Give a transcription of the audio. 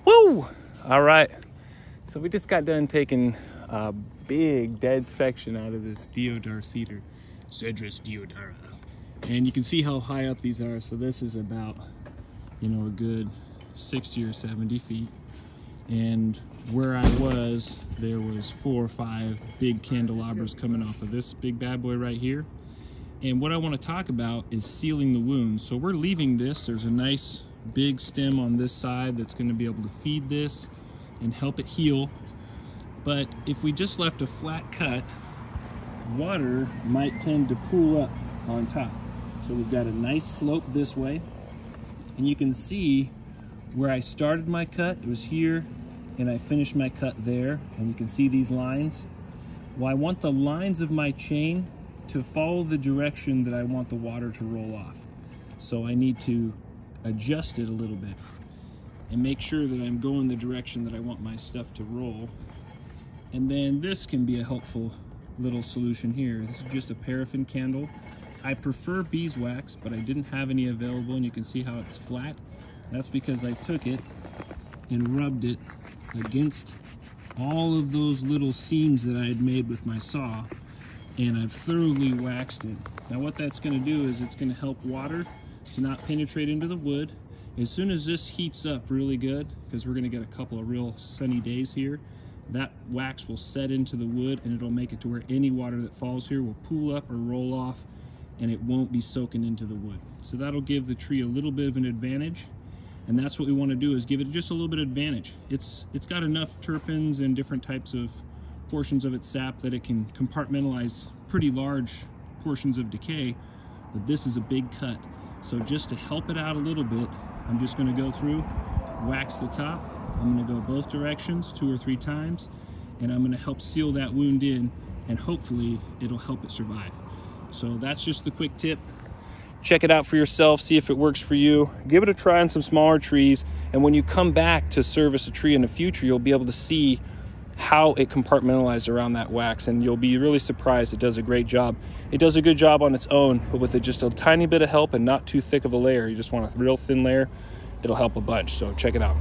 Woo! All right, so we just got done taking a big dead section out of this deodar cedar, Cedrus deodara. And you can see how high up these are. So this is about, a good 60 or 70 feet. And where I was, there was 4 or 5 big candelabras coming off of this big bad boy right here. And what I want to talk about is sealing the wound. So we're leaving this. There's a nice big stem on this side that's going to be able to feed this and help it heal. But if we just left a flat cut, water might tend to pool up on top. So we've got a nice slope this way, and you can see where I started my cut, it was here, and I finished my cut there, and you can see these lines. Well, I want the lines of my chain to follow the direction that I want the water to roll off. So I need to adjust it a little bit and make sure that I'm going the direction that I want my stuff to roll. And then this can be a helpful little solution here. This is just a paraffin candle. I prefer beeswax, but I didn't have any available, and you can see how it's flat. That's because I took it and rubbed it against all of those little seams that I had made with my saw, and I've thoroughly waxed it. Now what that's going to do is it's going to help water to not penetrate into the wood. As soon as this heats up really good, because we're going to get a couple of real sunny days here, that wax will set into the wood, and it'll make it to where any water that falls here will pool up or roll off, and it won't be soaking into the wood. So that'll give the tree a little bit of an advantage, and that's what we want to do, is give it just a little bit of advantage. It's got enough terpenes and different types of portions of its sap that it can compartmentalize pretty large portions of decay, but this is a big cut. So just to help it out a little bit, I'm just going to go through, wax the top. I'm going to go both directions 2 or 3 times, and I'm going to help seal that wound in, and hopefully it'll help it survive. So that's just the quick tip. Check it out for yourself, see if it works for you. Give it a try on some smaller trees, and when you come back to service a tree in the future, you'll be able to see how it compartmentalized around that wax, and you'll be really surprised. It does a great job. It does a good job on its own, but with just a tiny bit of help and not too thick of a layer, you just want a real thin layer, it'll help a bunch. So check it out.